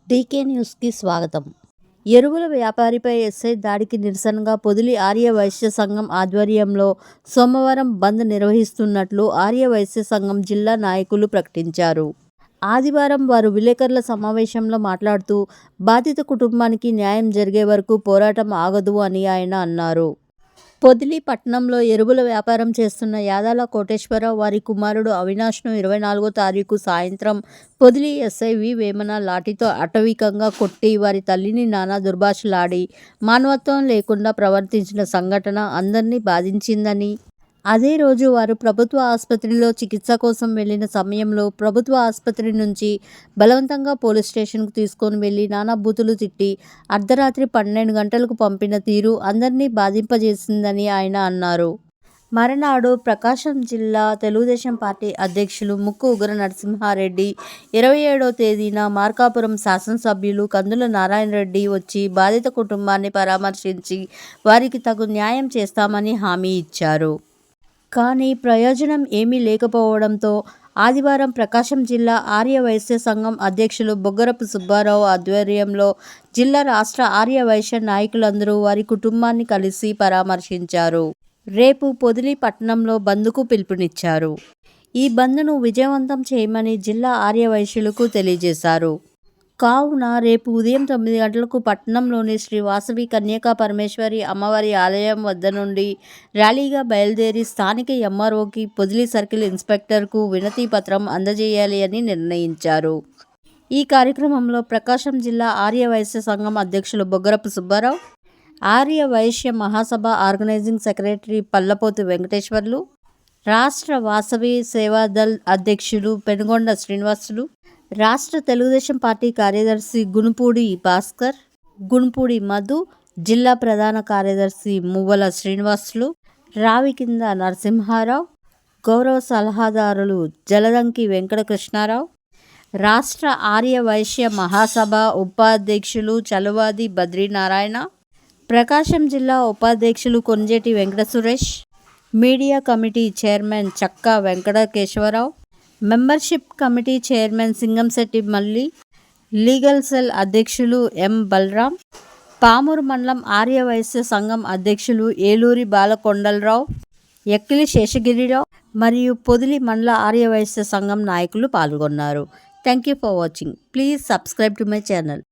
DK న్యూస్కి స్వాగతం. ఎరువుల వ్యాపారిపై ఎస్ఐ దాడికి నిరసనగా పొదిలి ఆర్య వైశ్య సంఘం ఆధ్వర్యంలో సోమవారం బంద్ నిర్వహిస్తున్నట్లు ఆర్య వైశ్య సంఘం జిల్లా నాయకులు ప్రకటించారు. ఆదివారం వారు విలేకరుల సమావేశంలో మాట్లాడుతూ బాధిత కుటుంబానికి న్యాయం జరిగే వరకు పోరాటం ఆగదు అని ఆయన అన్నారు. పొదిలి పట్టణంలో ఎరువుల వ్యాపారం చేస్తున్న యాదాల కోటేశ్వరరావు వారి కుమారుడు అవినాష్ను 24వ తారీఖు సాయంత్రం పొదిలి ఎస్ఐ వి వేమన లాఠీతో అటవికంగా కొట్టి వారి తల్లిని నానా దుర్భాషలాడి మానవత్వం లేకుండా ప్రవర్తించిన సంఘటన అందరినీ బాధించిందని, అదే రోజు వారు ప్రభుత్వ ఆసుపత్రిలో చికిత్స కోసం వెళ్లిన సమయంలో ప్రభుత్వ ఆసుపత్రి నుంచి బలవంతంగా పోలీస్ స్టేషన్కు తీసుకొని వెళ్లి నానా బూతులు తిట్టి అర్ధరాత్రి 12 గంటలకు పంపిన తీరు అందరినీ బాధింపజేసిందని ఆయన అన్నారు. మరనాడు ప్రకాశం జిల్లా తెలుగుదేశం పార్టీ అధ్యక్షులు ముక్కు ఉగ్ర నరసింహారెడ్డి 27వ తేదీన మార్కాపురం శాసనసభ్యులు కందుల నారాయణరెడ్డి వచ్చి బాధిత కుటుంబాన్ని పరామర్శించి వారికి తగు న్యాయం చేస్తామని హామీ ఇచ్చారు. కానీ ప్రయోజనం ఏమీ లేకపోవడంతో ఆదివారం ప్రకాశం జిల్లా ఆర్య వైశ్య సంఘం అధ్యక్షులు బొగ్గరపు సుబ్బారావు ఆధ్వర్యంలో జిల్లా రాష్ట్ర ఆర్య వైశ్య నాయకులందరూ వారి కుటుంబాన్ని కలిసి పరామర్శించారు. రేపు పొదిలి పట్టణంలో బంద్కు పిలుపునిచ్చారు. ఈ బంద్ను విజయవంతం చేయమని జిల్లా ఆర్య వైశ్యులకు తెలియజేశారు. కావున రేపు ఉదయం 9 గంటలకు పట్టణంలోని శ్రీ వాసవి కన్యకా పరమేశ్వరి అమ్మవారి ఆలయం వద్ద నుండి ర్యాలీగా బయలుదేరి స్థానిక ఎంఆర్ఓకి పొదిలి సర్కిల్ ఇన్స్పెక్టర్కు వినతి పత్రం అందజేయాలి అని నిర్ణయించారు. ఈ కార్యక్రమంలో ప్రకాశం జిల్లా ఆర్య వైశ్య సంఘం అధ్యక్షులు బొగ్గరపు సుబ్బారావు, ఆర్య వైశ్య మహాసభ ఆర్గనైజింగ్ సెక్రటరీ పల్లపోతు వెంకటేశ్వర్లు, రాష్ట్ర వాసవి సేవాదళ్ అధ్యక్షులు పెనుగొండ శ్రీనివాసులు, రాష్ట్ర తెలుగుదేశం పార్టీ కార్యదర్శి గునుపూడి భాస్కర్, గునుపూడి మధు, జిల్లా ప్రధాన కార్యదర్శి మువ్వల శ్రీనివాసులు, రావికింద నరసింహారావు, గౌరవ సలహాదారులు జలదంకి వెంకటకృష్ణారావు, రాష్ట్ర ఆర్య వైశ్య మహాసభ ఉపాధ్యక్షులు చలువాది బద్రీనారాయణ, ప్రకాశం జిల్లా ఉపాధ్యక్షులు Konjeti Venkata Suresh, media committee chairman చక్కా వెంకటకేశవరావు, మెంబర్షిప్ కమిటీ చైర్మన్ సింగంశెట్టి మల్లి, లీగల్ సెల్ అధ్యక్షులు ఎం బలరాం, పామూరు మండలం ఆర్య వైశ్య సంఘం అధ్యక్షులు ఏలూరి బాలకొండలరావు, ఎక్కిలి శేషగిరిరావు మరియు పొదిలి మండల ఆర్య వైశ్య సంఘం నాయకులు పాల్గొన్నారు. Thank you for watching. Please subscribe to my channel.